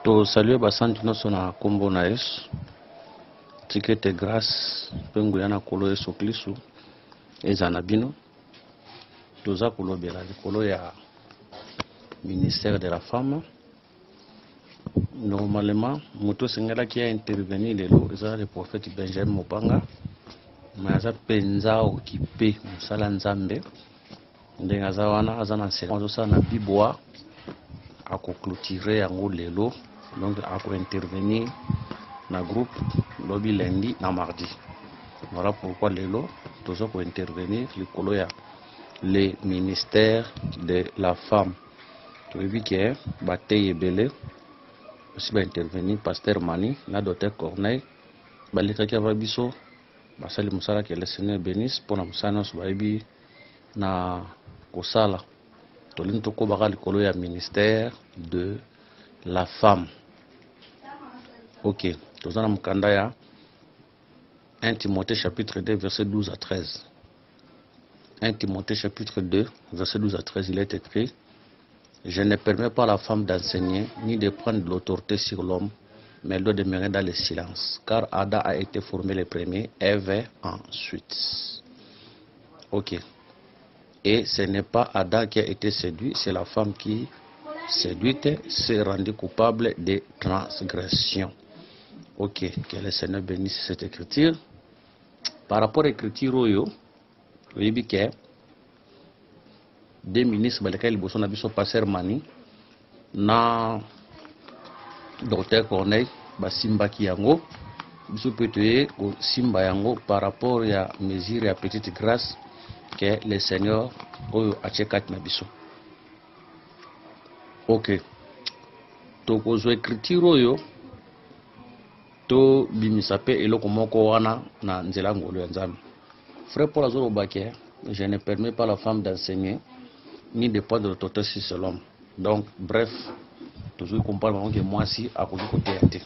To saluer basanti noso na kombo na Yesu. Tikete grâce pengu yana kolo Yesu Kristu eza na bino. Toza kolobela likolo ya ministère de la femme. Normalement, moto sengela qui a intervenu le prophète Benjamin Mopanga. Mais aza penza occupé musala nzambe. Ndenge aza wana aza na nsela azosa na bibwa ako clôturer yango lelo. Donc ako intervenir na groupe lobby lundi na mardi. Voilà pourquoi lelo tozo ko intervenir likolo ya le ministère de la femme. Tu veux que Bateye Belé aussi va intervenir pasteur Mani na docteur Corneille balika kia babiso basali musala que le Seigneur bénisse pour na musana so baibi na kosala tolinto ko baka likolo ya ministère de la femme. OK, tozana mukanda ya 1 Timothée chapitre 2 verset 12 à 13. 1 Timothée chapitre 2 verset 12 à 13, il est écrit: je ne permets pas à la femme d'enseigner ni de prendre de l'autorité sur l'homme, mais elle doit demeurer dans le silence, car Adam a été formé le premier, Ève ensuite. OK. Et ce n'est pas Adam qui a été séduit, c'est la femme qui, séduite, s'est rendue coupable de transgression. OK. Que le Seigneur bénisse cette écriture. Par rapport à l'écriture, vous voyez que deux ministres baleka liboso na biso pasteur Mani na docteur Corneille basimbaki yango biso peut ko simba yango par rapport ya mesure ya petite grâce que le Seigneur oyo achekat na biso. OK. To kozo écriture oyo to bimisa pe eloko moko wana na nzela ngolo ya Nzambe. Frère Paul azolo baké, je ne permets pas la femme d'enseigner ni de pas de l'autorité sur l'homme. Donc, bref, toujours comprendre que moi aussi, à cause du côté.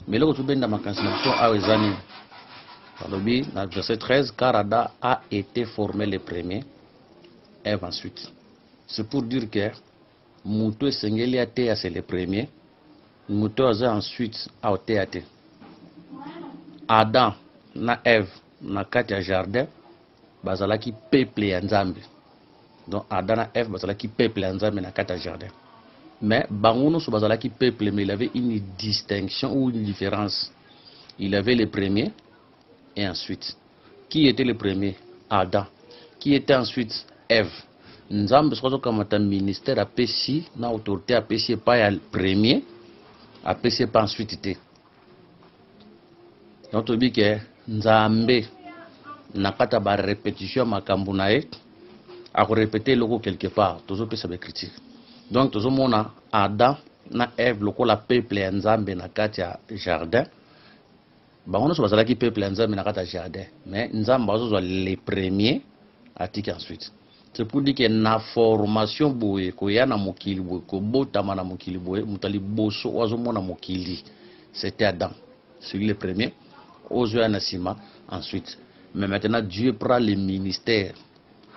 Mais là, vous dans ma cancellation à Wezani. Dans verset 13, car Adam a été formé le premier, Ève ensuite. C'est pour dire que Moutou et Sengeli a été c'est le premier, Moutou a ensuite a été. Adam na Ève na katia jardin, bazalaki peuple ya Nzambe. Donc Adam et Ève bazalaki peuple en Nzambe na kata jardin. Mais bangono so bazalaki peuple, mais il avait une distinction ou une différence. Il avait le premier et ensuite. Qui était le premier? Adam. Qui était ensuite? Ève. Nzambe so comme un ministère a péché, na autorité a péché pas ya le premier, a péché pas ensuite été. Donc to bi que Nzambe na kata ba répétition makambu na ye à répéter le quelque part, toujours peut savoir critique. Donc toujours mona Adam na Ève loko la peuple Nzambe na katia jardin. Ba on so bazala ki peuple Nzambe na katia jardin, mais Nzambe bazo les premiers atiki ensuite. C'est pour dire que na formation boye ko ya na mokili boye ko botama na mokili boye mutali boso wazo mona mokili. C'était Adam, celui le premier, ozo na sima ensuite. Mais maintenant Dieu prend le ministère.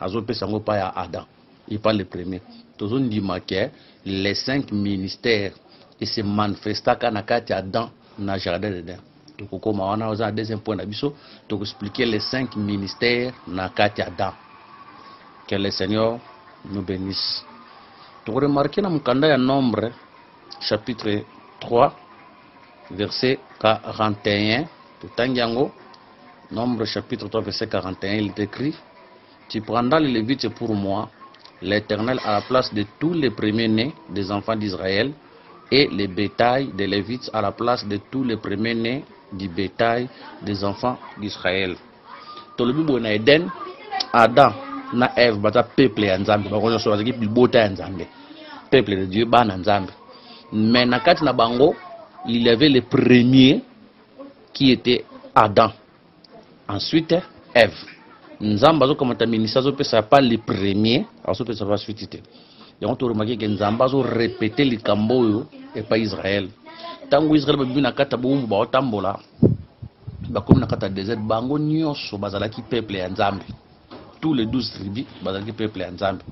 Azope sango pa ya Adam, il parle le premier. Toujours dit que les 5 ministères et se manifesta kana kati Adam na jardin d'Eden. Donc comme on a un deuxième point d'abisso, donc expliquer les 5 ministères na kati Adam. Que le Seigneur nous bénisse. Tu remarquez dans mukanda ya Nombre chapitre 3 verset 41 tout tangiango. Nombre chapitre 3 verset 41, il est écrit: tu prendras les Lévites pour moi, l'Éternel, à la place de tous les premiers-nés des enfants d'Israël, et les bétails des Lévites à la place de tous les premiers-nés du bétail des enfants d'Israël. Dans le Bible, na Eden, Adam na Ève bata peuple ya Nzambe, bakozo so bazaki bilbota ya Nzambe, peuple de Dieu ba na Nzambe. Mais na kati na bango, il y avait le premier qui était Adam. Ensuite, Ève. Nzamba zo comme ta ministère zo pesa pas le premier, azo pesa pas suite. Donc on remarque que Nzamba zo répéter le kamboyo et pas Israël. Tango Israël ba bina kata bombu ba otambola. Ba comme na kata désert bango nyonso bazalaki peuple ya Nzambe. Tous les 12 tribus bazalaki peuple ya Nzambe.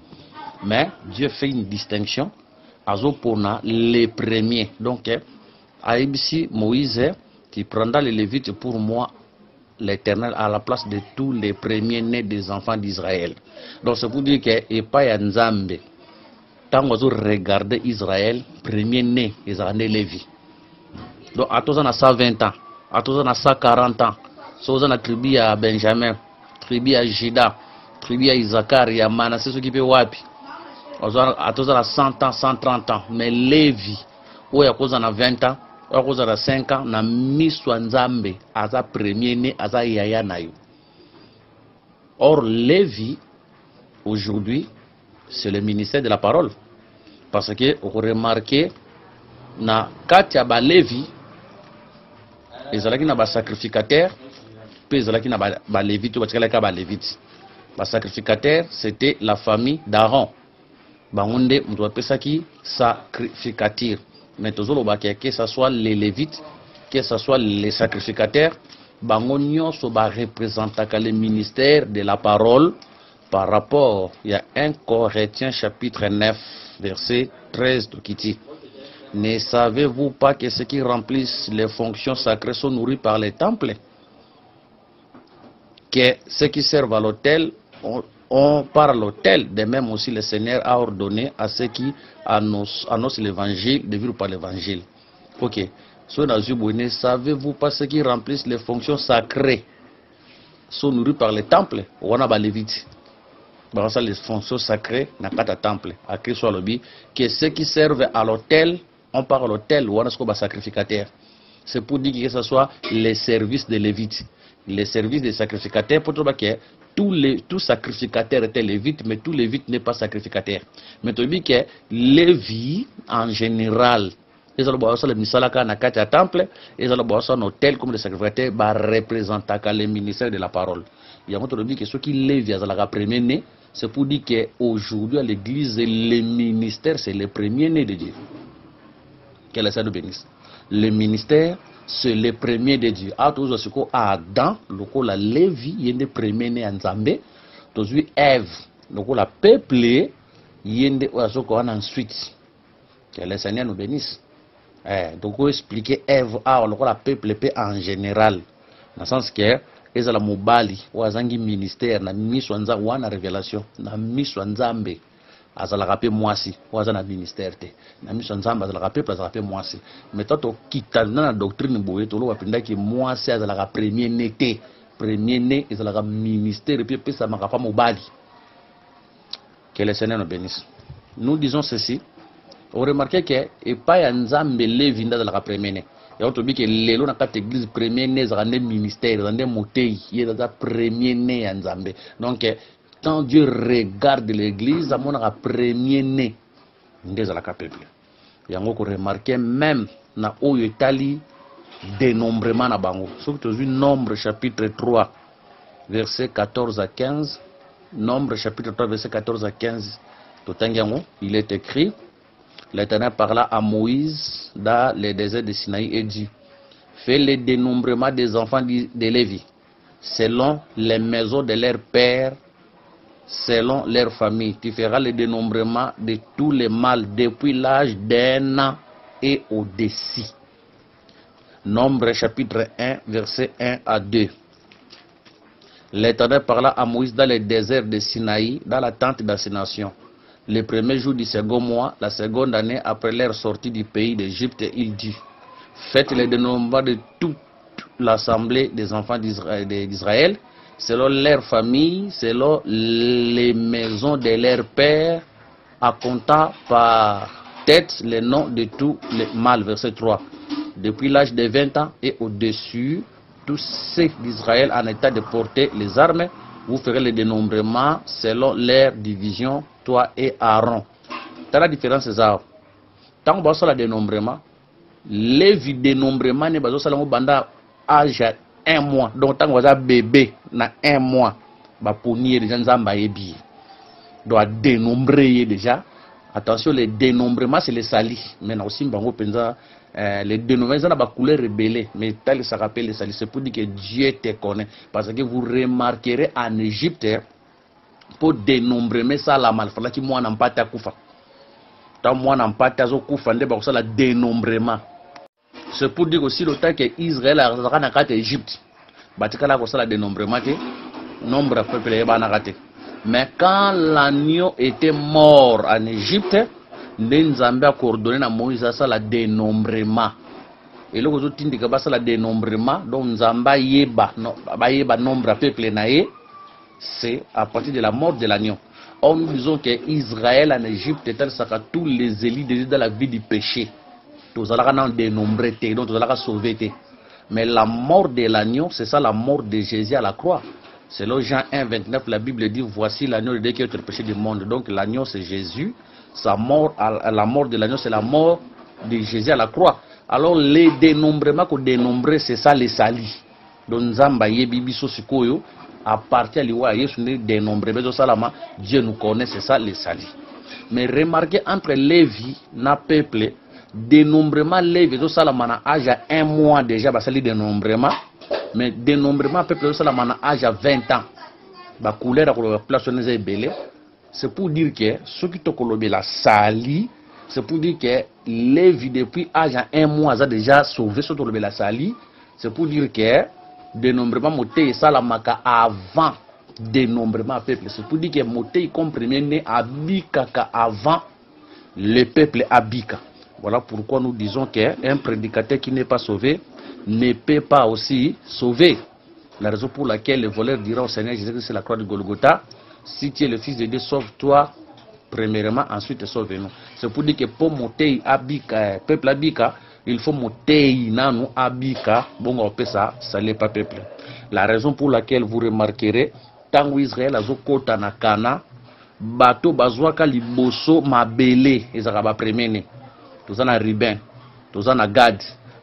Mais Dieu fait une distinction azo pona les premiers. Donc Aïbisi Moïse qui prendra les Lévites pour moi l'Éternel à la place de tous les premiers-nés des enfants d'Israël. Donc c'est pour dire que et pas ya Nzambe. Tant que vous regardez Israël, premier-né, ils ont né Lévi. Donc à tous on a 120 ans, à tous on a 140 ans. So on a tribu à Benjamin, tribu à Juda, tribu à Isaacar, il y a Manassé ce qui peut wapi. À tous on a 100 ans, 130 ans. Mais Lévi, où il y a cause on a 20 ans, où il y a cause on a 5 ans, na miswa Nzambe, à sa premier-né, à sa yaya nayo. Or Lévi, aujourd'hui, c'est le ministère de la parole. Parce que vous remarquez, na Katia ba Lévi, ils ont na ba sacrificateur, puis ils ont na ba Lévite, parce que la ba Lévite. Ba sacrificateur, c'était la famille d'Aaron. Bangonde, on doit appeler ça qui sacrificateur. Mais toujours que ce soit les Lévites, que ce soit les sacrificateurs, bangonio so ba représenter le ministère de la parole. Par rapport, il y a 1 Corinthiens chapitre 9, verset 13 qui dit: ne savez-vous pas que ceux qui remplissent les fonctions sacrées sont nourris par les temples? Que ceux qui servent à l'autel ont par l'autel, de même aussi le Seigneur a ordonné à ceux qui annoncent l'évangile de vivre par l'évangile. Ok. Ne savez-vous pas ceux qui remplissent les fonctions sacrées sont nourris par les temples? On a Lévite. Les fonctions sacrées n'a pas de temple. À Christ lobby que ceux qui servent à l'autel, on parle à l'autel ou on a sacrificateur. C'est pour dire que ce soit les services de Lévite, les services des sacrificateurs. Pour dire que tous sacrificateurs étaient Lévites, mais tous Lévites n'est pas sacrificateur. Mais tu dis que Lévi en général, ils ont le misalaka na kati temple, ils ont le hôtel comme les sacrificateurs, représentant le ministère de la parole. Il y a un autre dit que ceux qui Lévi à la premier né. C'est pour dire qu'aujourd'hui, à l'église, le ministère, c'est le premier-né de Dieu. Quel est ça de bénisse? Le ministère, c'est le premier de Dieu. À tous ceux qui Adam, la Lévi, il y a le premier-né en Zambé. Tous Ève, la peuple, il y a ceux qui ensuite. Que le Seigneur nous bénisse. Donc, on expliquer Ève, la peuple en général. Dans le sens que, eza la mobali wazangi ministère na miso nza wana révélation na miso nzambe azala rapé mwasi wazana ministère te na miso nzambe azala rapé place rapé mwasi mais toto kitana na doctrine boye to lo wapinda ki mwasi azala ka premier né te premier né ezala ka ministère et puis pesa makapa mobali. Que le Seigneur nous bénisse. Nous disons ceci, on remarque que et pas ya nzambe Lévi nda la premier né. Et on te dit que l'élo n'a pas d'église premier né, ça rendait ministère, ça rendait motei, il est le premier né en Zambé. Donc, quand Dieu regarde l'église, ça montre premier né. Ndé za la peuple. Et on a remarqué même na oyo etali dénombrement na bango. Sauf que tu as vu Nombre chapitre 3, verset 14 à 15. Nombre chapitre 3, verset 14 à 15. Il est écrit: l'Éternel parla à Moïse dans le désert de Sinaï et dit: fais le dénombrement des enfants de Lévi, selon les maisons de leurs pères, selon leur famille. Tu feras le dénombrement de tous les mâles depuis l'âge d'1 an et au-dessus. Nombre chapitre 1, verset 1 à 2. L'Éternel parla à Moïse dans le désert de Sinaï, dans la tente d'assignation. Le premier jour du second mois, la seconde année après leur sortie du pays d'Égypte, il dit: faites le dénombrement de toute l'assemblée des enfants d'Israël, selon leur famille, selon les maisons de leurs pères, à compter par tête les noms de tous les mâles. Verset 3. Depuis l'âge de 20 ans et au-dessus, tous ceux d'Israël en état de porter les armes, vous ferez le dénombrement selon leur division, toi et Aaron. T'as la différence, c'est ça. Tant que vous avez le dénombrement, les dénombrement ne sont pas banda âge 1 mois. Donc tant que vous avez bébé na 1 mois, pour nier les gens qui doit dénombrer déjà. Attention, les dénombrements c'est les salis. Mais aussi les dénombrements c'est la couleur rebellée. Mais tel ça rappelle les salis. C'est pour dire que Dieu te connaît. Parce que vous remarquerez en Égypte, pour dénombrer ça la malfala qui moi n'en pas ta koufa. Tant moi n'en pas ta zo koufa nde ba ça la dénombrement. C'est pour dire aussi le temps que Israël a raté Égypte. Batikala ko sala dénombrement que nombre de peuples est raté. Mais quand l'agneau était mort en Égypte, Nzambe a coordonné à Moïse ça la dénombrement. Et là vous tindi que ça la dénombrement donc Nzamba yeba nombre de peuples naé, c'est à partir de la mort de l'agneau. Or nous disons que Israël en Égypte était tous les élites dans la vie du péché. Tous allons dénombrer, donc tous allons sauver. Mais la mort de l'agneau, c'est ça la mort de Jésus à la croix. C'est là Jean 1, 29, la Bible dit voici l'agneau de Dieu qui ôte le péché du monde. Donc l'agneau c'est Jésus. Sa mort, la mort de l'agneau c'est la mort de Jésus à la croix. Alors les dénombrements qu'on dénombre c'est ça les salis. Donc Nzamba yebibi sosikoyo à partir de l'Iwa Yesu dénombré salama Dieu nous connaît c'est ça les salis. Mais remarquez entre Lévi na peuple dénombrement Lévi zo salama na âge à 1 mois déjà ba sali dénombrement mais dénombrement peuple zo salama na âge à 20 ans ba couleur ko la place on est belé. C'est pour dire que ceux qui tokolobe la sali c'est pour dire que Lévi depuis âge à 1 mois a déjà sauvé ce tokolobe la sali. C'est pour dire que dénombrement moté salamaka avant dénombrement peuple. C'est pour dire que moté comme premier né abika avant le peuple abika. Voilà pourquoi nous disons qu'un prédicateur qui n'est pas sauvé ne peut pas aussi sauver. La raison pour laquelle le voleur dira au Seigneur Jésus que c'est la croix de Golgotha, si tu es le fils de Dieu, sauve-toi premièrement, ensuite sauve-nous. C'est pour dire que pour monter abika, peuple abika, il faut monter nanu abika, bon on peut ça n'est pas peuple. La raison pour laquelle vous remarquerez, tant que Israël a zokota na kana, bateau bazwaka liboso mabele, ezaka ba premier. Tous en a Ruben, tous en a Gad,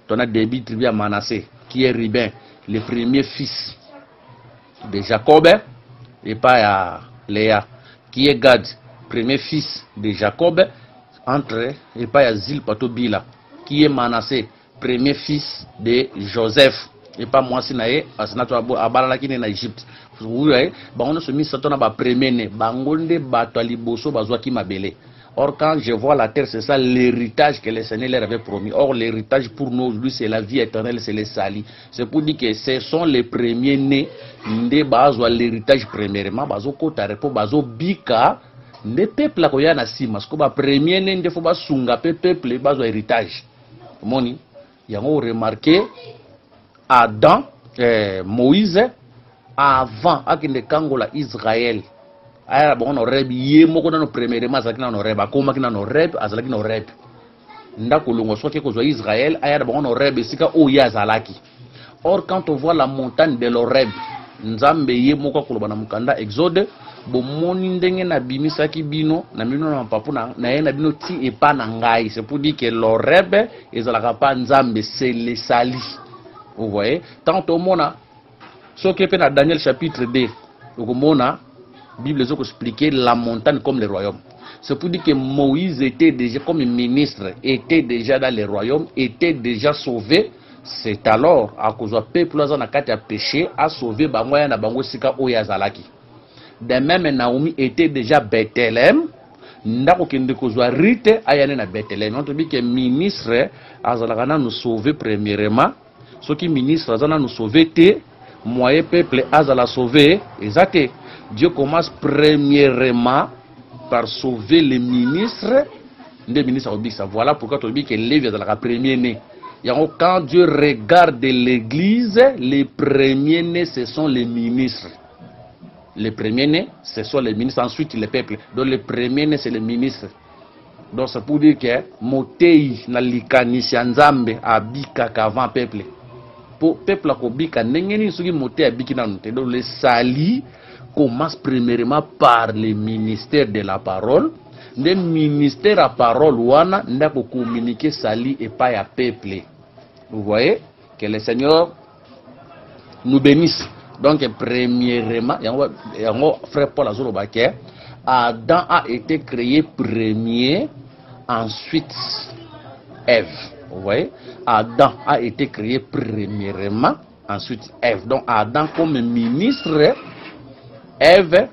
tous en a Débi tribu à Manassé, qui est Ruben, le premier fils de Jacob, et pas à Léa, qui est Gad, premier fils de Jacob, entre et pas à Zilpatobila, qui est Manassé, premier fils de Joseph, et pas moi si naé, asinato abala qui est en Égypte. Vous voyez, on se met sur ton premier né, bangonde bato liboso bazwa ki mabele. Or, quand je vois la terre, c'est ça l'héritage que le Seigneur leur avait promis. Or, l'héritage pour nous, lui, c'est la vie éternelle, c'est les salis. C'est pour dire que ce sont les premiers nés, de bazo l'héritage premièrement, bazo kotarepo, bazo bika, de peuple ko ya na sima, parce que ba premier né, de faut ba sunga peuple, bazo héritage. Moni, yango remarqué, Adam, Moïse, avant, akinde kangola Israël. Aya bon no reb ye moko na no premièrement azalaki na no reb akoma kina no reb azalaki no reb ndako longo soki ko zo Israël aya bon no reb sika o ya azalaki. Or quand on voit la montagne de l'Oreb nzambe ye moko ko lobana mukanda Exode bo moni ndenge na bimisaki bino na bino na papu na ye na bino ti e pa na ngai. C'est pour dire que l'Oreb ezalaka pa nzambe c'est les salis. Vous voyez tant au mona soki pe na Daniel chapitre 2 okomona Bible a expliqué la montagne comme le royaume. C'est pour dire que Moïse était déjà comme ministre, était déjà dans le royaume, était déjà sauvé. C'est alors à cause du peuple qui a péché, a sauvé Bangoya na Bango Sika Oyazalaki. De même, Naomi était déjà Bethléem. Ndako kende kozwa rite ayane na Bethléem. On te dit que ministre azalaka nous sauver premièrement. Ce qui ministre azana nous sauver te, moyen peuple azala sauver exacté. Dieu commence premièrement par sauver les ministres. Les ministres ça. Voilà pourquoi tu dis que Lévi est la première né. Quand Dieu regarde l'église, les premiers nés ce sont les ministres. Les premiers nés ce sont les ministres, ensuite les peuples. Donc les premiers nés c'est les ministres. Donc c'est pour dire que Motei na likanisi nzambe abika avant peuple. Pour peuple ko bika nengeni suki Motei abiki na nte. Donc les salis commence premièrement par le ministère de la parole. Le ministère de la parole, wana n'a pas communiqué sali et pas à peuple. Vous voyez que le Seigneur nous bénisse. Donc premièrement, frère Paul Azorobake, Adam a été créé premier, ensuite Ève. Vous voyez, Adam a été créé premièrement, ensuite Ève. Donc Adam comme ministre, Ève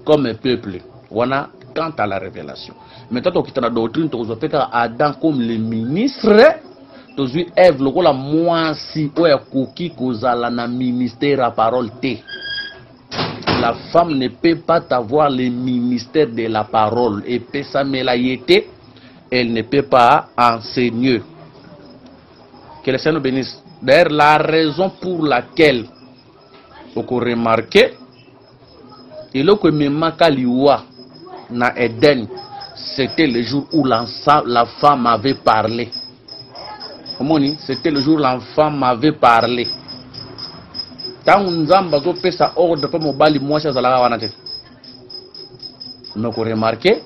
comme peuple. Voilà quant à la révélation. Maintenant, dans la doctrine, tu as Adam comme le ministre, tozui Ève lokola mwasi oya koki kozala na ministère à parole te. La femme ne peut pas avoir le ministère de la parole. Et elle ne peut pas enseigner. Que le Seigneur nous bénisse. D'ailleurs, la raison pour laquelle on peut remarquer et là que Memaka na Eden, c'était le jour où la femme avait parlé. C'était le jour où la femme avait parlé. Tant Nzamba zo pesa ordre pour mobali mwasi azalaka wana te. Mais ko remarquer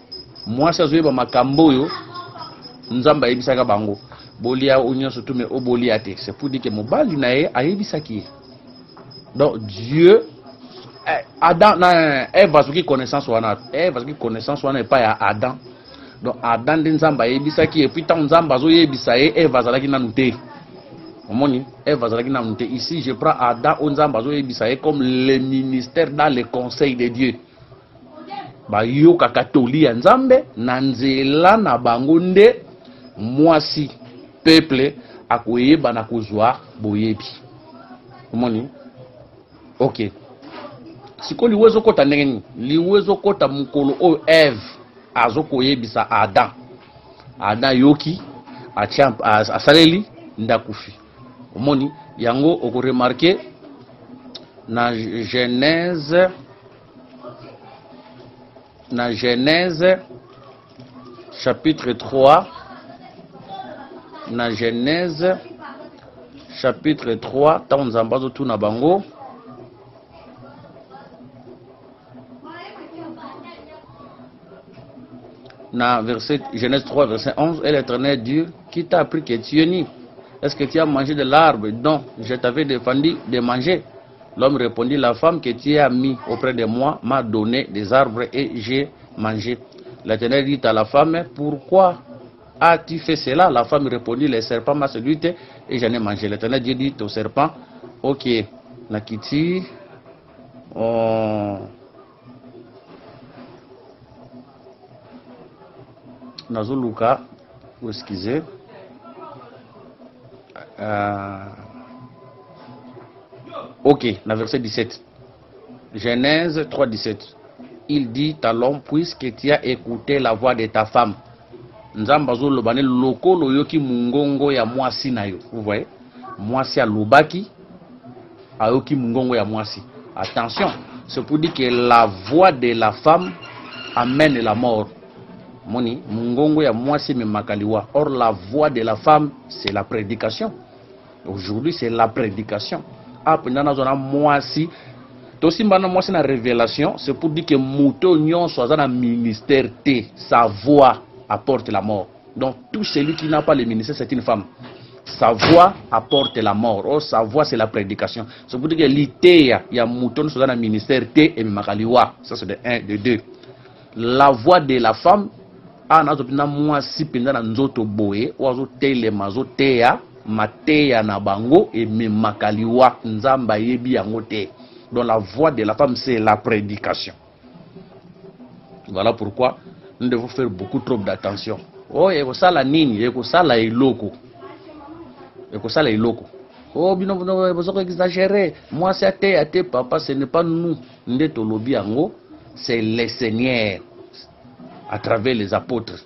mwasi azoyeba makambo yo Nzamba yebisaka bango. Bolia onyo surtout mais obolia te. C'est pour dire que mobali na ye ayebisaki. Donc Dieu Adam na Ève azaki connaissance wana. Ève azaki connaissance wana pas ya Adam. Donc Adam de Nzamba yebisaki et puis tant Nzamba zo yebisa ye Ève azalaki nanu te. Ici, je prends Adam Onzambazo et Bisaye comme le ministère dans le conseil de Dieu. Ba yoka katoli ya Nzambe, nanzela na bangonde, mwasi, peuple, akoyeba na kozwa boyebi. Omoni? Ok. Siko liwezo kota ndengeni, liwezo kota mukolo o Ève, azo koyebisa Adam. Adam yoki, asaleli, ndakufi. Omoni yango oko remarquer na Genèse chapitre 3 na Genèse chapitre 3 tanzambazo tuna bango na verset Genèse 3 verset 11 et l'Éternel dit qui t'a appris que tu es nu? Est-ce que tu as mangé de l'arbre dont je t'avais défendu de manger? L'homme répondit, la femme que tu as mis auprès de moi m'a donné des arbres et j'ai mangé. L'Éternel dit à la femme, pourquoi as-tu fait cela? La femme répondit, le serpent m'a séduite et j'en ai mangé. L'Éternel dit au serpent, ok, nakiti, Nazoluka, excusez. Ok, dans verset 17. Genèse 3, 17. Il dit à l'homme, puisque tu as écouté la voix de ta femme. Nzambazo lobane lokolo yoki mungongo ya mwasi na yo. Vous voyez? Mwasi a lobaki ayoki mungongo ya mwasi. Attention, c'est pour dire que la voix de la femme amène la mort. Moni, mungongo ya mwasi me makaliwa. Or la voix de la femme, c'est la prédication. Aujourd'hui, c'est la prédication. Après, dans la mwasi, aussi na mwasi na révélation, c'est pour dire que mouto nyon soit dans ministère T, sa voix apporte la mort. Donc tout celui qui n'a pas le ministère, c'est une femme. Sa voix apporte la mort. Or sa voix, c'est la prédication. C'est pour dire que l'idée ya mouto soit dans ministère T et makaliwa. Ça c'est de 1, de 2. La voix de la femme, anazopina mwasi pinda na nzoto boye, oazo tele mazo teya mateya na bango et memakaliwa nzamba yebi yango te. Donc la voix de la femme, c'est la prédication. Voilà pourquoi nous devons faire beaucoup trop d'attention. Oh, et ça la nini, et ça la iloko. Et ça la iloko. Oh, bino vous avez exagéré. Moi c'est athée, papa, ce n'est pas nous. Ndeto lobi yango, c'est le Seigneur à travers les apôtres.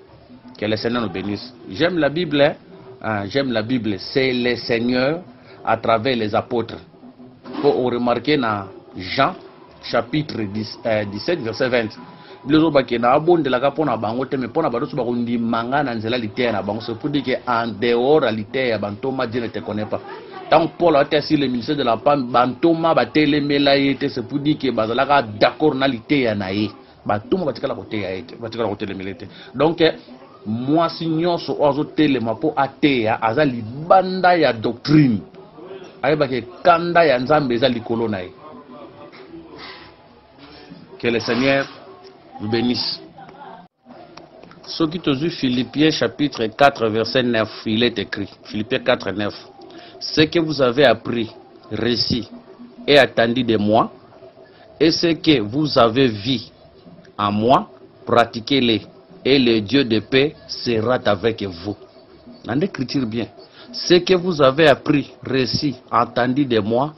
Que le Seigneur nous bénisse. J'aime la Bible, hein? J'aime la Bible. C'est le Seigneur à travers les apôtres. Pour remarquer dans Jean chapitre 17 verset 20. Bilozo bakena abonde la kapona bango te me pona badoso bakundi manga na nzela lité na bango. C'est pour dire que en dehors lité ya bantoma Dieu ne te connaît pas. Tant Paul a été sur le ministère de la femme bantoma batele melaite, c'est pour dire que bazalaka d'accord na lité ya nae. Bantoma batikala côté ya ete, batikala côté le milité. Donc moi signor so ozo tele mapo atea azali banda ya doctrine. Ayebake kanda ya nzambe za likolo nae. Que le Seigneur vous bénisse. Ce qui te dit Philippiens chapitre 4 verset 9, il est écrit, Philippiens 4 9. Ce que vous avez appris, reçu et attendu de moi, et ce que vous avez vu en moi, pratiquez-les, et le Dieu de paix sera avec vous. Dans l'écriture bien. Ce que vous avez appris, récit, entendu de moi,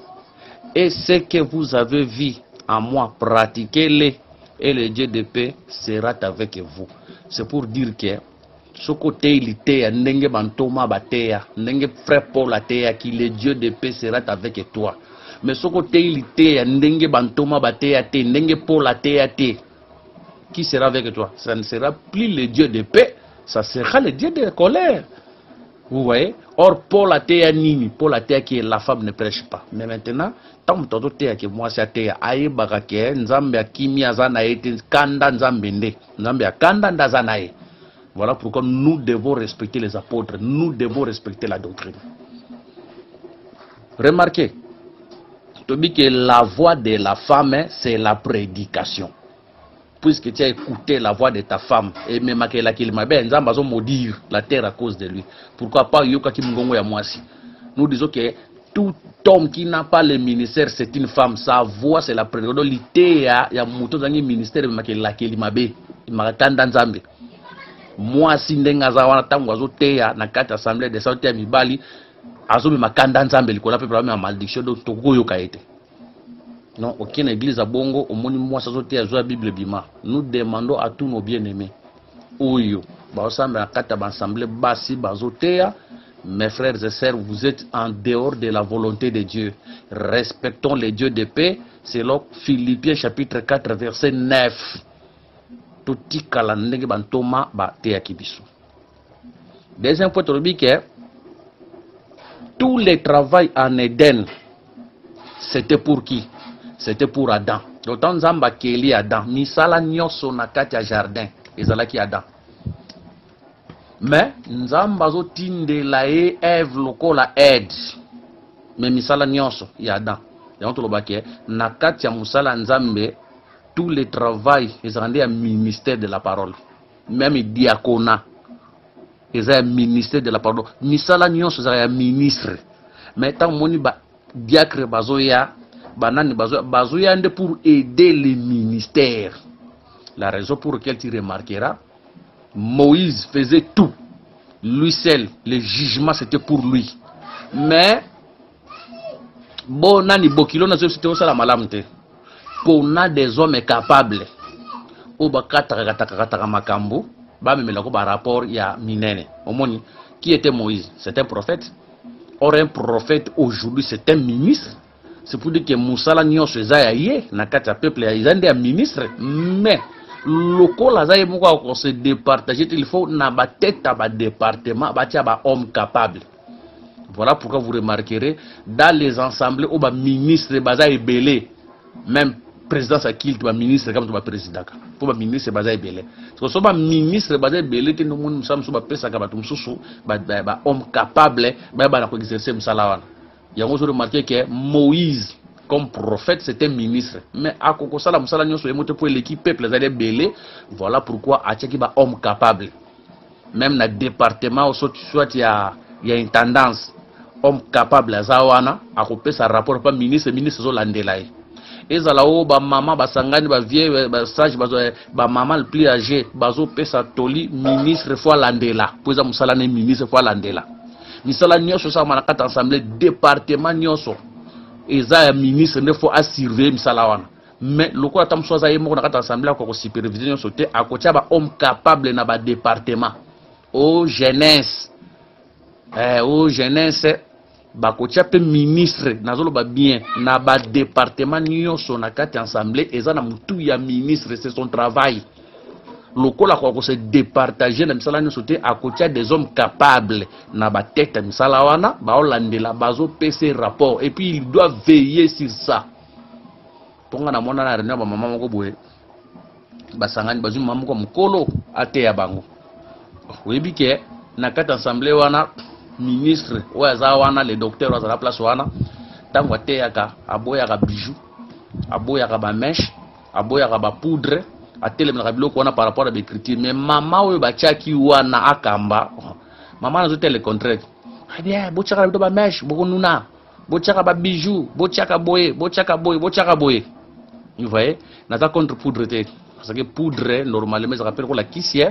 et ce que vous avez vu en moi, pratiquez-les, et le Dieu de paix sera avec vous. C'est pour dire que ce côté il était n'enge bantoma batea, n'enge frère Paul atea, qui le Dieu de paix sera avec toi. Mais ce côté il était n'enge bantoma batea te, n'enge Paul atea te, qui sera avec toi? Ça ne sera plus le Dieu de paix, ça sera le Dieu de colère. Vous voyez? Or, Paul a été nini, Paul a été que la femme ne prêche pas. Mais maintenant, tant que moi, c'est aïe barake, nzambe akimi azanae, kanda nzambende, nzambe akanda ndazanae. Voilà pourquoi nous devons respecter les apôtres, nous devons respecter la doctrine. Remarquez, tu dis que la voix de la femme, c'est la prédication. Puisque tu as écouté la voix de ta femme, et même qu'elle a qu'il m'a bien, nous allons maudire la terre à cause de lui. Pourquoi pas Yoka Kimgongo Yamwasi? Nous disons que tout homme qui n'a pas le ministère, c'est une femme. Sa voix, c'est la prédication. Il y a mouton dans le ministère, il m'a bien, il m'a tendance Nzambe. Moi, si Ndengaza wana tangu azoteya na kati assemblée de sauti ya mibali, azomi makanda Nzambe likola pe problème ya malédiction donc toko yoka ete. Non, aucune église à Bongo, au moins moi ça sortait à la Bible Bima. Nous demandons à tous nos bien-aimés. Ouyo, baosamba na kata l'assemblée basi bazotea. Mes frères et sœurs, vous êtes en dehors de la volonté de Dieu. Respectons les dieux de paix. C'est là Philippiens chapitre 4 verset 9. Touti kalandenge bantoma ba teya kibisu. Deuxième point que tous les travail en Éden, c'était pour qui? C'était pour Adam. D'autant Nzamba keli Adam. Misala nyoso na kati ya jardin. Ezalaki Adam. Mais Nzamba zo tindela e Eve lokola aide. Mais misala nyoso ya Adam. Yango tolobaki na kati ya musala Nzambe tous les travail ezalandi ya ministère de la parole. Même diaconat. Ezali ministère de la parole. Misala nyoso ezali ya ministre. Mais tant moni ba diacre bazoya banani bazoyande pour aider les ministères. La raison pour laquelle tu remarqueras, Moïse faisait tout. Lui seul, le jugement c'était pour lui. Mais bon nani bokilo na c'était au sala malamte. Pour na des hommes capables. Au bakata makambo, ba memela ko ba rapport ya minene. Omoni qui était Moïse? C'était un prophète. Or un prophète aujourd'hui c'est un ministre. C'est pour dire que Moussala Nyos Ezaïe, na kati ya peuple ils ont des ministres, mais le col Azaïe moko ko se départager, il faut na ba tête ba département, ba tia ba homme capable. Voilà pourquoi vous remarquerez dans les assemblées où ba ministre bazaï belé, même président sa kilt ba ministre comme ba président. Pour ba ministre bazaï belé. Parce que so ba ministre bazaï belé te no moun musam so ba pesa ka ba tumsusu ba homme capable ba na ko exercer musalawana. Il y a remarqué que Moïse, comme prophète, c'était ministre. Mais à Kokosala, Moussala Nyonso, pour l'équipe peuple, belé. Voilà pourquoi Atchaki ba homme capable. Même dans le département, soit il y a une tendance, homme capable, Zawana, à couper sa rapport, pas ministre, ministre Zolandelaï. Et Zalao, ba maman, ba sangani, ba vieux, ba sage, ba maman le plus âgé, bazo pesa toli, ministre fois Landela. Pour ça, Moussala ministre fois Landela. Misala nyonso sa manakata assemblée département nyonso eza ministre ne faut assurer misala wana mais lokola tamso za yemo nakata assemblée ko superviser nyonso te akotia ba homme capable na ba département au jeunesse ba kotia pe ministre nazolo ba bien na ba département nyonso nakata assemblée eza na mutu ya ministre c'est son travail. Le col se départager dans misala nyosote à côté des hommes capables na ba tête misala wana ba olandela bazo PC rapport et puis il doit veiller sur ça. Tonga na mona na rena ba mama moko boye ba sangani bazu mama moko mkolo ate ya bango. Webi ke na kata assemblée wana ministre wa za wana le docteur wa za la place wana tango ate ya ka aboya ka bijou aboya ka ba mèche aboya ka ba poudre a télé par rapport à l'écriture mais maman oyo bachaki wana akamba maman nazote le contraire ah bien bochaka ba mèche bokonuna bochaka ba bijoux bochaka boye vous voyez naza contre poudre te parce que poudre normalement ça rappelle ko la kisie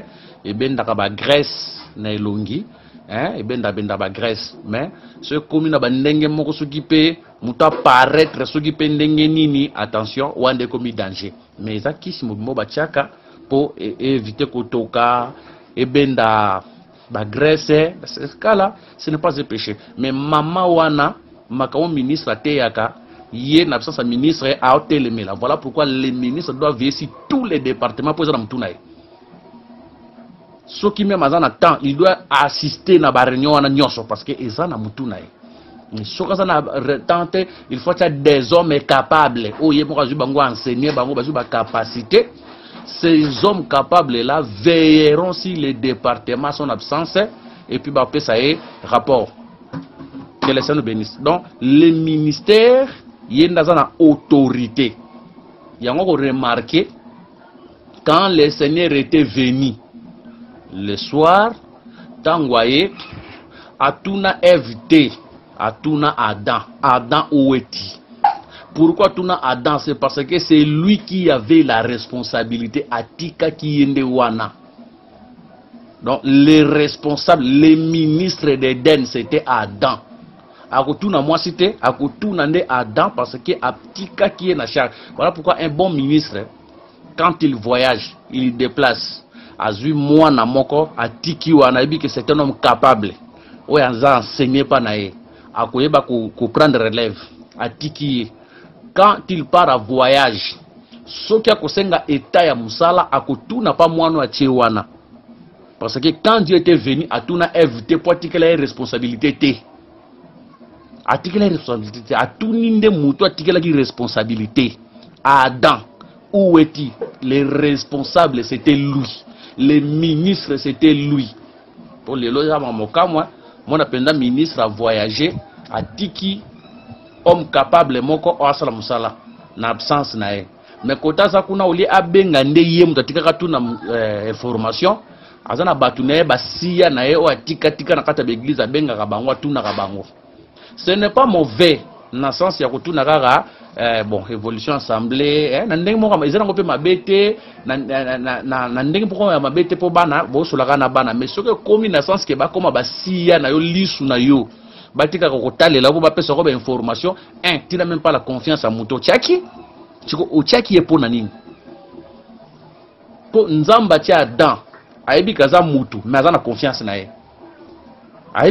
et ben ndaka ba graisse na elongi hein, et benda ba Grèce, mais ce commune ba ndenge moko s'occuper, muta paraître s'occuper ndenge nini, attention, wande komi danger. Mais ça qui si mo ba tchaka pour éviter kotoka et benda ba Grèce, ce cas-là, ce n'est pas un péché. Mais maman wana makaon ministre ateyaka yé n'a pas ministre à hôtel. Voilà pourquoi les ministres doivent veiller sur tous les départements pour les gens. Ceux qui même à temps, il doit assister à la réunion parce que ils ont mutuna. Ceux qui ont tenté, il faut être des hommes capables. Oh, il faut enseigner, capacité. Ces hommes capables là veilleront si les départements sont absents et puis bah ça est rapport. Que les saints nous bénissent. Donc les ministères il y a une autorité. Il y a remarqué quand les seigneurs étaient venus le soir, tant voyez, à tout n'a évité, à tout n'a Adam où est-il? Pourquoi tout n'a Adam? C'est parce que c'est lui qui avait la responsabilité à Tika qui est wana. Donc les responsables, les ministres d'Éden, c'était Adam. Akotuna moi cité, akotuna nde Adam parce que Aptika qui est na charge. Voilà pourquoi un bon ministre, quand il voyage, il déplace. Azui moi na moko atiki wana bi que c'est un homme capable. O yanza enseigné pas nae. Akoyeba ko prendre relève. Atiki quand il part à voyage, ce qui a kosenga état ya musala akotuna pas moi no atie wana. Parce que quand Dieu était venu, atuna évité pour atiki la responsabilité. Article la responsabilité. À tout ninde mouto article la responsabilité. Adam, où est-il? Les responsables c'était lui. Les ministres c'était lui. Pour les lois à mon cas moi, mon appendant ministre a voyagé à tiki homme capable moko o asala musala na absence na e. Mais kota za kuna oli abenga nde yé mutatika katuna information. Azana batu na e basiya na e o atika tika na kata l'église abenga kabango tuna kabango. Ce n'est pas mauvais dans le sens ya kutuna kaka bon révolution assemblée na ndenge moko ezana ko pe mabete na ndenge poko ya mabete po bana bo solaka na bana mais ce que komi na sens ke ba koma basiya na yo lisu na yo batika ko talela bo ba pesa ko ba information tu n'as même pas la confiance à muto tchaki tiko o tchaki epo na nini po nzamba tia Adam ayebi kaza mutu mais azana confiance na ye. Il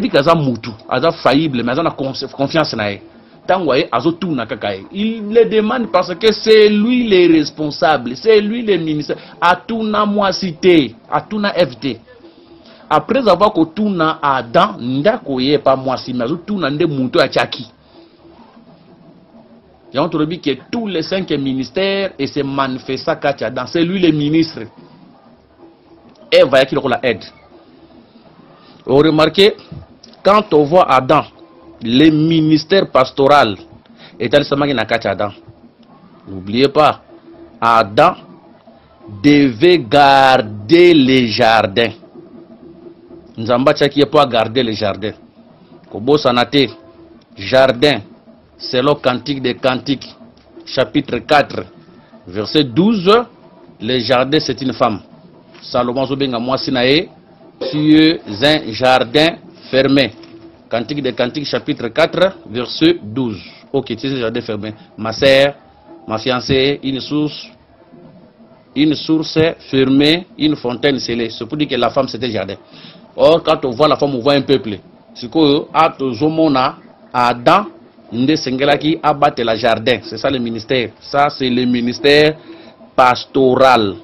le demande parce que c'est lui les responsables, c'est lui les ministres. À tout n'a moi cité, à tout n'a FT. Après avoir que tout n'a Adam, n'dako yé pas moi si, mais tout n'a de mouto à Tchaki. J'ai entendu que tous les 5 ministères et c'est manifesta Katia dans c'est lui les ministres. Et voyez qu'il la aide. Vous remarquez, quand on voit Adam, le ministère pastoral est allé seulement dans Adam. N'oubliez pas, Adam devait garder les jardins. Nous avons dit pas garder les jardins. Kobo sanate, jardin, c'est le cantique des cantiques, chapitre 4, verset 12. Le jardin, c'est une femme. Salomon Zobenga Moissinae. Sur un jardin fermé. Cantique des Cantiques, chapitre 4, verset 12. Ok, c'est un jardin fermé. Ma sœur, ma fiancée, une source fermée, une fontaine scellée. C'est pour dire que la femme c'était jardin. Or, quand on voit la femme, on voit un peuple. C'est que Adam, qui abatte la jardin. C'est ça le ministère. Ça, c'est le ministère pastoral.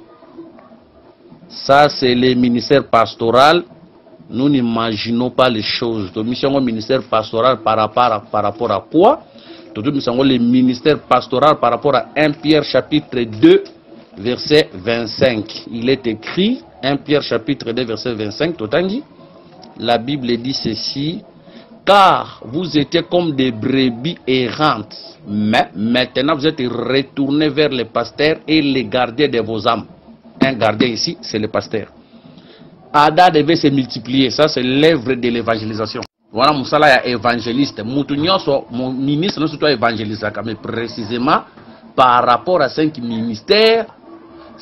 Ça, c'est le ministère pastoral. Nous n'imaginons pas les choses. Nous sommes au ministère pastoral par rapport à quoi? Nous sommes le ministère pastoral par rapport à 1 Pierre chapitre 2, verset 25. Il est écrit, 1 Pierre chapitre 2, verset 25, Totangi. La Bible dit ceci. Car vous étiez comme des brebis errantes. Mais maintenant vous êtes retournés vers les pasteurs et les gardiens de vos âmes. Un gardien ici, c'est le pasteur. Ada devait se multiplier. Ça, c'est l'œuvre de l'évangélisation. Voilà, mon salaire évangéliste. Mon ministre, nous sommes évangélistes. Mais précisément, par rapport à 5 ministères,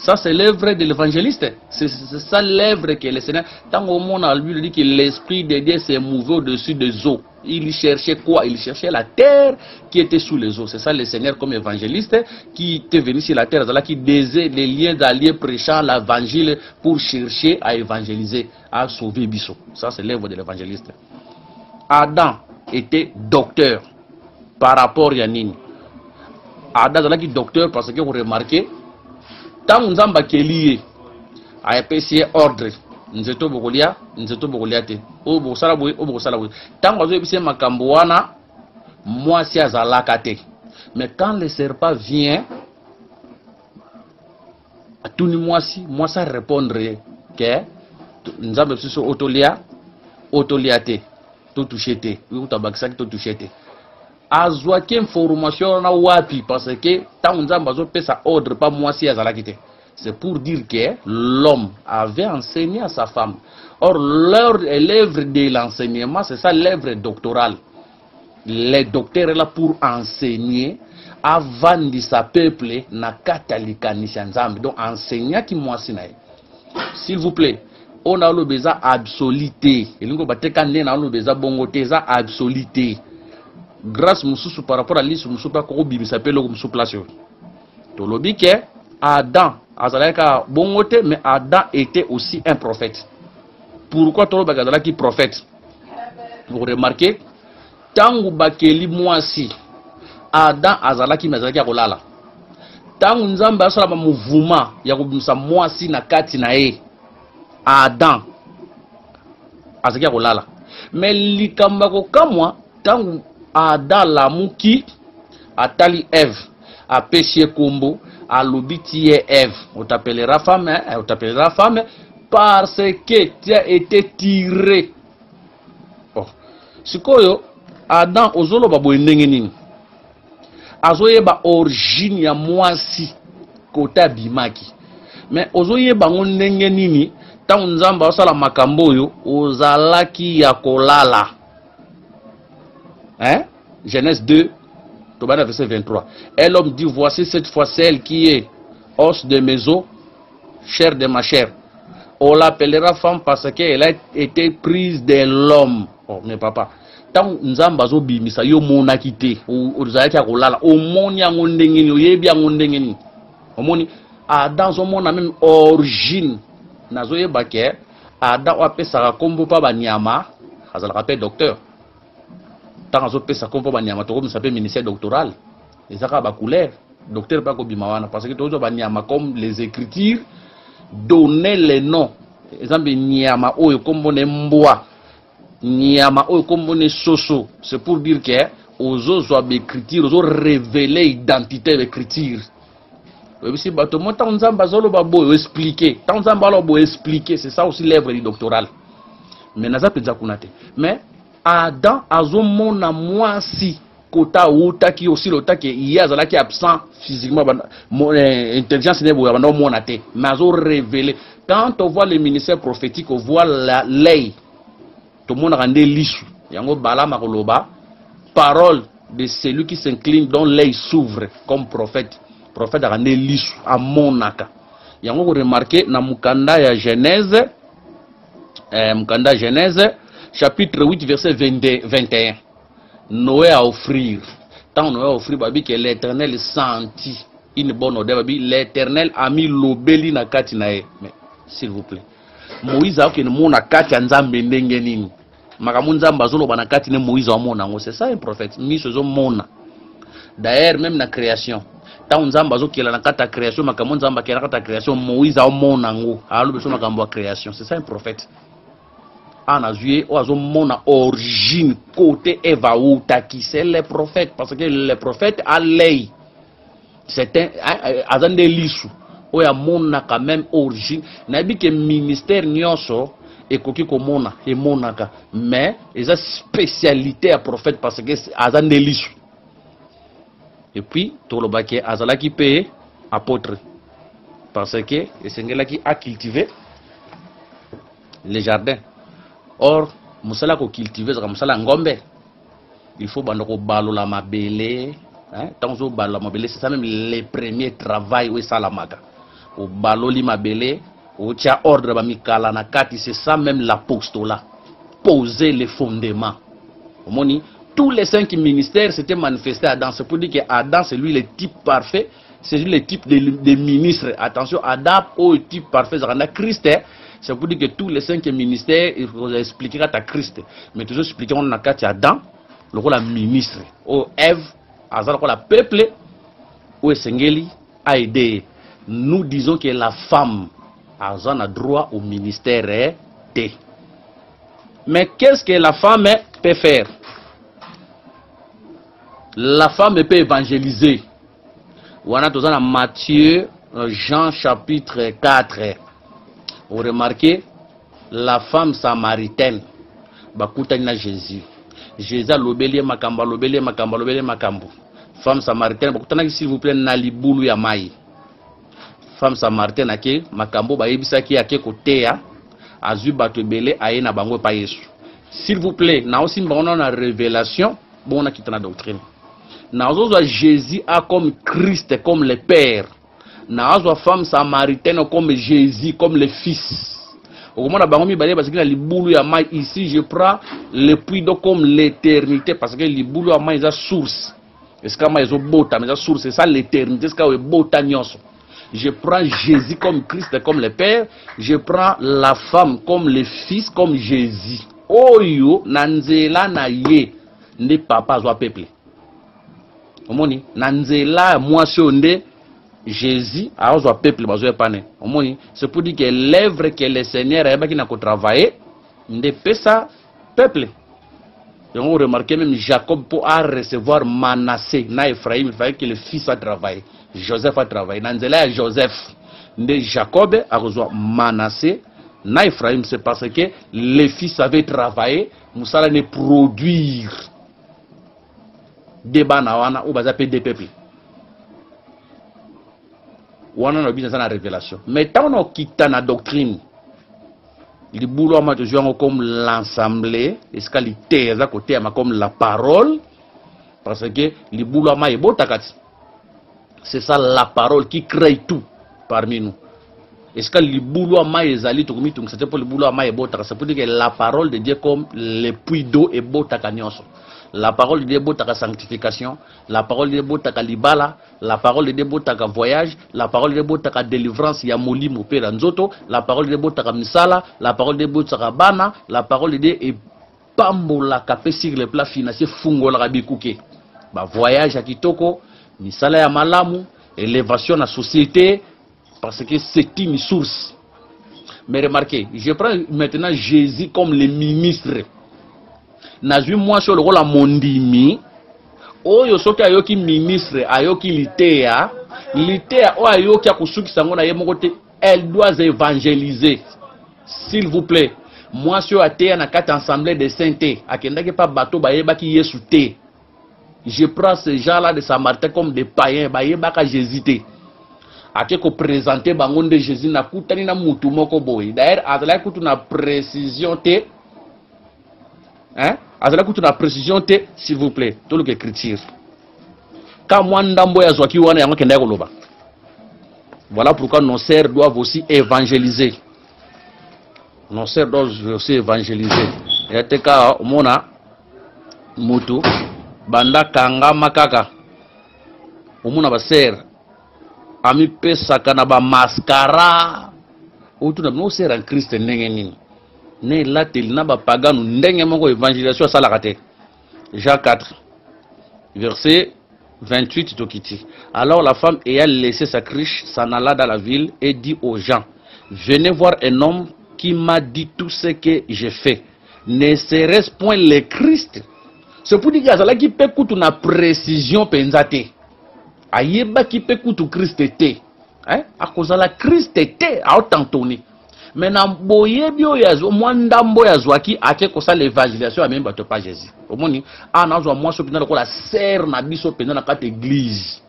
Ça, c'est l'œuvre de l'évangéliste. C'est ça l'œuvre que le Seigneur. Tant au monde, la Bible dit que l'Esprit de Dieu s'est mouvé au-dessus des eaux. Il cherchait quoi? Il cherchait la terre qui était sous les eaux. C'est ça le Seigneur comme évangéliste qui était venu sur la terre, qui désire les liens d'alliés prêchant l'évangile pour chercher à évangéliser, à sauver Bissot. Ça, c'est l'œuvre de l'évangéliste. Adam était docteur par rapport à Yannin. Adam était docteur parce que vous remarquez, tant que Nzamba Kélié a épessé ordre, Nzeto Bogolia te, O Bosalaboui, O Bosalaboui. Tant que vous épessé Makamboana, moi si Azalakate. Mais quand le serpent vient, à tout moi ça répondrait que Nzamba Bissot Otoliate, tout touché te, ou Tabaksak tout touché te. Azwa qui information na wapi parce que tant Nzamba zo pesa ordre pas moi si Azalakite. C'est pour dire que l'homme avait enseigné à sa femme. Or, l'œuvre de l'enseignement, c'est ça l'œuvre doctorale. Les docteurs sont là pour enseigner avant de sa peuple na katalika nishanzambi. Donc, enseignant qui moi s'il vous plaît, on a le besoin absoluté. Et nous avons le besoin bongoté, absoluté. Grâce à par rapport à l'issue, nous pas qu'on s'appelle le place. To lobi que Adam, Azalaka bongoté, mais Adam était aussi un prophète. Pourquoi tout le monde qui prophète? Vous remarquez, tant que bakeli moisi, Adam Azalaki mazalaki akolala. Tant que Nzamba asala mouvement ya kobimisa moisi na kati na e, Adam azalaki akolala. Mais likamba ko kamwa tant que Adam lamuki atali Ève a péché kombo a l'obiti Ève, on t'appellera femme, on t'appellera femme parce que tu as été tiré. Oh. Sikoyo Adam ozolo babo ndenge nini? Azoye ba origine ya mwasi kota bimaki. Mais ozoye bango ndenge nini? Tangu Nzamba osala makambo yo ozalaki ya kolala. Hein? Genèse 2 verset 23. Et l'homme dit, voici cette fois celle qui est os de mes os, chair de ma chair. On l'appellera femme parce qu'elle a été prise de l'homme. Oh, mais papa, tant Nzamba zo bimisa yo mona kité, o zayaki akolala, o moni yango ndenge ni, o yebi yango ndenge ni. O moni Adam zo mona même origine. Nazo yeba ke Adam apesaka kombo pa banyama, azalaka pe docteur. Tant que je fais comme banyama to comme ça peut ministère doctoral et ça ba couleur docteur pas comme bimawana parce que to banyama comme les écritures donner les noms exemple nyama oyo comme bonne mboa nyama oyo comme bonne soso c'est pour dire que aux autres écritures aux révéler identité d'écriture et puis si bato monta Nzamba zolo babo expliquer tant Nzamba lo bo expliquer c'est ça aussi l'œuvre du doctoral mais naza penza kunate mais Adam azomona mwasi kota uta ki aussi le taki yazala ki absent physiquement intelligence ne boya bando mona te mais azo révéler quand on voit le ministère prophétique on voit l'œil tout le monde rende lisu yango balama koloba parole de celui qui s'incline dont l'œil s'ouvre comme prophète rende lisu a monaka yango ko remarquer na mukanda ya Genèse chapitre 8, verset 21. Noé a offrir. Tant Noé a offrir, que l'Éternel sentit une bonne odeur. L'Éternel a mis l'obéli na kati nae. Mais, s'il vous plaît. Moïse a dit que mon akati anzambe ndenge nini. Makamunza mbazolo banakati ne Moïse a mon ango. C'est ça un prophète. Misozo mona. D'ailleurs, même la création. Tant nzamba zo kila na kata création, makamunza mba kila kata création, Moïse a mon ango. Alors, besoin makambo création. C'est ça un prophète. Anazue oazo mona origine côté Eva ou taki c'est les prophètes parce que les prophètes a l'œil c'est un azande lisu oya mona quand même origine na bi que ministère nyonso ekoki ko mona e monaka mais eza spécialité à prophète parce que azande lisu et puis tolobaki azalaki pe apôtre parce que esengelaki a cultiver les jardins. Or, musala ko cultiver ça musala ngombe. Il faut bando ko balo la mabele, hein, tant zo balo la mabele, c'est ça même les premiers travail où ça la maga. au baloli mabele, au tia ordre bamikala na kati, c'est ça même l'apostolat. Poser les fondements. Tous les 5 ministères s'étaient manifestés à Adam. C'est pour dire que Adam, c'est lui le type parfait, c'est lui le type de ministre. Attention, Adam, au type parfait, Christ, c'est pour dire que tous les 5 ministères, il faut expliquer à Christ. Mais toujours expliquer on a qu'à Adam, le rôle de ministre. Ou Ève, le rôle de peuple, ou Sengeli a aidé. Nous disons que la femme a droit au ministère T. Mais qu'est-ce que la femme peut faire? La femme peut évangéliser. On a tout ça dans Matthieu, Jean chapitre 4. Vous remarquez, la femme samaritaine, bakutani Jésus. Jésus a l'obéli makambo, l'obéli makambo, l'obéli makambo. Femme samaritaine, bakutani s'il vous plaît na libulu ya mai. Femme samaritaine ake makambo ba yebisa ki ake koteya. Azu bato belé aye na bango pa Yesu. S'il vous plaît, na aussi on a une révélation, bon on a quitté la doctrine. Na ozo Jésus a comme Christ, comme le Père. Na ozo femme samaritaine comme Jésus, comme le Fils. Au moment bango mi balé parce que la libulu ya mai ici je prends le puits d'eau comme l'éternité parce que libulu ya mai est source. Est-ce que mai est bota mais source c'est ça l'éternité, est-ce que bota nyonso. Je prends Jésus comme Christ, comme le Père. Je prends la femme comme le Fils, comme Jésus. Oyo, nanzela na ye, ne papa zwa peuple. Omoni, nanzela moi sonde Jésus, a zwa peuple bazwa pané. Omoni, c'est pour dire que l'œuvre que le Seigneur a qui n'a qu'à travailler, ne peut ça peuple. Et on remarque même Jacob pour recevoir Manassé, na Ephraim, il fallait que le fils a travaillé. Joseph a travaillé. Nanzela Joseph. De Jacob a reçu Manassé. Na Ephraim, c'est parce que les fils avaient travaillé. Moussa ne produire des banawana ou bazapé des peuples. On a besoin de la révélation. Mais tant qu'on quitte la doctrine, il boulot ma toujours comme l'assemblée, est-ce que l'ité est à côté comme la parole, parce que le boulot ma est beau takati. C'est ça la parole qui crée tout parmi nous. Est-ce que le boulot ma est allé tout comme c'était pour le boulot ma est beau takati. C'est pour dire que la parole de Dieu comme le puits d'eau est beau takati. La parole de Dieu est beau takati sanctification. La parole de Dieu est beau takati libala. La parole de Dieu est beau takati voyage. La parole de Dieu est beau takati délivrance. Ya moli mo pera nzoto. La parole de Dieu est beau takati misala. La parole de Dieu est beau takati bana. La parole de Dieu est pambola kapé sur le plan financier fungola rabikuke. Ba voyage à kitoko. Misala ya malamu, élévation de la société, parce que c'est une source. Mais remarquez, je prends maintenant Jésus comme le ministre. Nazui moi sur le rôle à mondimi, oyo soki ayoki ministre, ayoki litea, o ayoki akusuki sangona yemokote, elle doit évangéliser. S'il vous plaît, moi sur atea na kati assemblée de sainteté, akendaki pa bateau bayebaki Yesu te. Je prends ces gens-là de Samaritains comme des païens, baka Jésus. Ake ko présenter bangon de Jésus na kutani na mutu moko boy. D'ailleurs, azala kutu na précision te. Hein? Azala kutu na précision te, s'il vous plaît. Tout le que écriture. Quand moi ndambo ya zwaki wana yango kenda koloba. Voilà pourquoi nos sœurs doivent aussi évangéliser. Nos sœurs doivent aussi évangéliser. Et teka mona mutu banda kanga makaka omuna baser ami pesa kana ba mascara otuna no ser en Christ ndenge nini ne latel na ba pagano ndenge moko évangélisation sala kate. Jean 4 verset 28 tokiti. Alors la femme ayant laissé sa cruche s'en alla dans la ville et dit aux gens: venez voir un homme qui m'a dit tout ce que j'ai fait. Ne serait-ce point le Christ? C'est pour dire que qui peut coûter une précision penzate. Ayeba qui peut coûter Christ était. Hein? À cause de la Christ était à autant tourner. Maintenant, boye bio yazo, moi ndambo yazo qui a quelque chose l'évangélisation a même pas Jésus. Au moins, en azo moi so pena la serre na biso pena na carte église.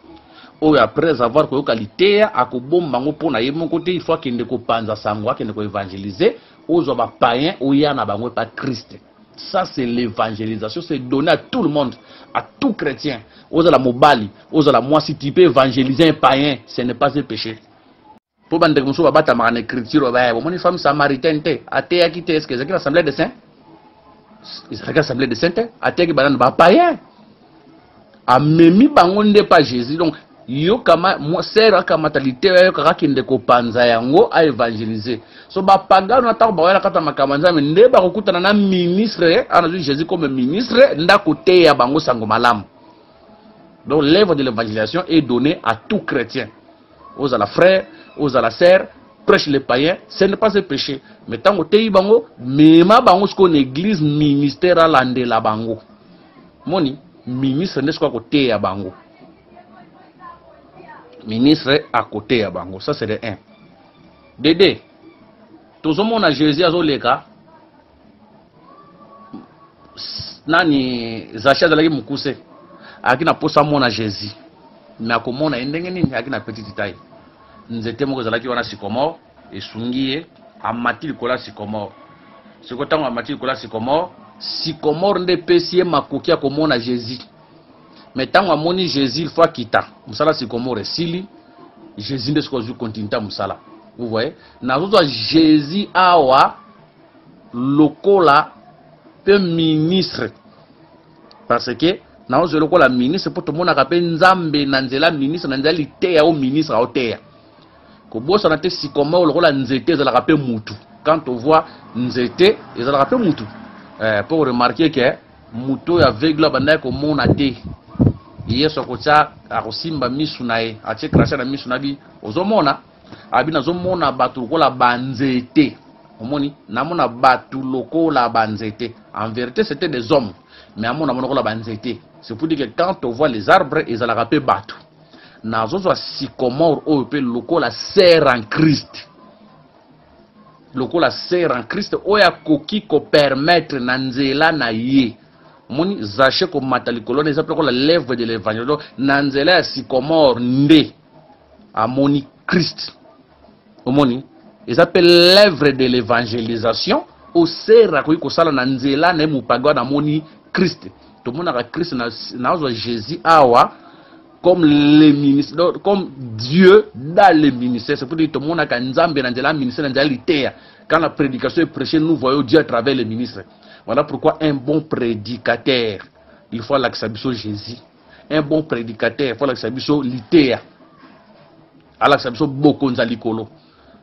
Ou après avoir ko qualité a ko bomba ngo pona ye mon côté il faut qu'il ne ko panza sangwa qu'il ne ko évangéliser aux ba païens ou ya na bango pas Christ. Ça, c'est l'évangélisation, c'est donné à tout le monde, à tout chrétien. Aux la mobali, aux la moi, si tu peux évangéliser un païen, ce n'est pas un péché. pour bande muso ba bata ma écriture ba bon une femme samaritaine te atea qui te est-ce que c'est l'assemblée des saints c'est l'assemblée des saints atea qui banane ba païen a memi bango nde pas Jésus donc yo kama mo sera kama talité yo kaka kinde ko panza yango a évangéliser so ba pagano na ta ba wala kata makamanza me nde ba kokutana na ministre anazu Jésus comme ministre nda côté ya bango sango malamu. Donc l'œuvre de l'évangélisation est donnée à tout chrétien, aux à la frère, aux à la sœur, prêche les païens, ce n'est pas un péché. Mais tant que tu bango, même bango ce qu'on église ministère à l'ande la bango. Moni ministre n'est-ce quoi côté à bango. Ministre à côté à bango, ça c'est le 1. Dédé, tout le monde a Jésus à Zoleka. Nani Zacha de la Mukuse. Akina posa mona Jésus. Mais akomona endenge nini akina petite taille. Nzete moko zalaki wana sycomore esungiye amati likola sycomore. Sikotango amati likola sycomore, sycomore nde pesie makoki akomona Jésus. Mais tango amoni Jésus il faut kita. Musala sycomore sili Jésus nde siko zu continue musala. Vous voyez? Nazozo Jésus awa lokola pe ministre. Parce que na ozo lokola ministre pour tout monde akape nzambe na nzela ministre na nzela liteya au ministre a oteya ko bosa na te sycomore lokola nzete za la kape mutu quand on voit nzete za la kape mutu pour remarquer que mutu ya aveugle banda ko mona te yeso ko tsa akosimba misu nae atie krasha na misu nabi ozomona abi nazomona batu lokola banzete omoni namona batu lokola banzete en vérité c'était des hommes mais amona mona lokola banzete. C'est pour dire que quand on voit les arbres, ils ont la rapé battu. Nazo soit sycomore ou peut loko la serre en Christ. Loko la serre en Christ ou ya koki ko permettre nanzela na ye. Moni zache ko matali kolone ça la lèvre de l'évangile. Nanzela sycomore nde a moni Christ. Omoni, ils appellent l'œuvre de l'évangélisation au serre ko ko sala nanzela na mupaga na moni Christ. Tout le monde a Christ na Jésus awa comme le ministre, comme Dieu dans le ministère. C'est pour dire que tout le monde a Nzambe dans le ministère dans l'ité. Quand la prédication est prêchée, nous voyons Dieu à travers le ministre. Voilà pourquoi un bon prédicateur, il faut l'accepter Jésus. Un bon prédicateur, il faut l'accepter l'ité. L'accepter beaucoup de likolo.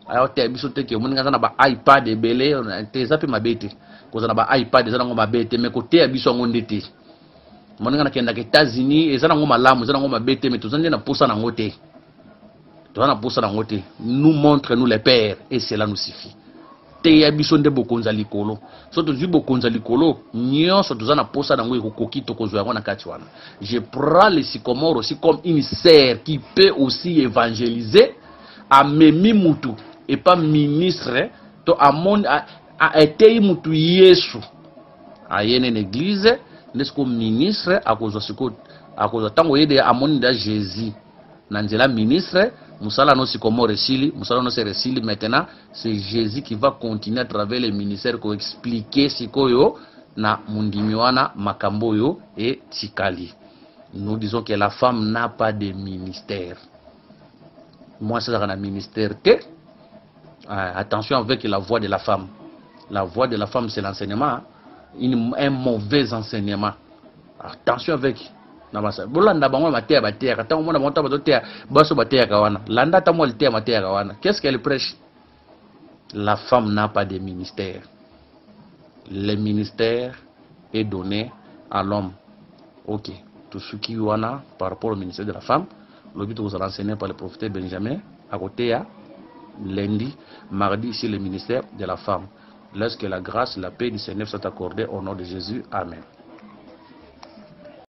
Alors tu as vu que mon gars na ba iPad belé, tu zapi mabete. Ko na ba iPad za ngoma bete mais côté abiso ngondete. Moninga na kenda ke États-Unis ezana ngoma lamu ezana ngoma bete mais tozande na posa na ngote. Tozana posa na ngote. Nous montre nous les pères et cela nous suffit. Te ya biso nde bokonza likolo. So tozu bokonza likolo nyonso tozana posa na ngo ekokoki tokozwa yango na kati wana. Je prends le sycomore aussi comme une serre qui peut aussi évangéliser à memi mutu et pas ministre to amon a été mutu Yesu. A yene l'église n'est-ce que ministre à cause de tango yede amoni da Jésus nanzela ministre musala no sycomore resili musala no se resili maintenant c'est Jésus qui va continuer à travers les ministères pour expliquer sikoyo na mundimi wana makambo yo et tikali. Nous disons que la femme n'a pas de ministère. Moi c'est un ministère te attention avec la voix de la femme. La voix de la femme c'est l'enseignement. Un mauvais enseignement. Attention avec nabasa. Bolanda bango matea batea kata mona monta bazotea baso batea kawana. Landa ta mo litea matea kawana. Qu'est-ce qu'elle prêche? La femme n'a pas de ministère. Le ministère est donné à l'homme. OK. Tout ce qui wana par rapport au ministère de la femme, le but vous allez enseigner par le prophète Benjamin à côté à lundi, mardi c'est le ministère de la femme. Lorsque la grâce, la paix du Seigneur soit accordée au nom de Jésus. Amen.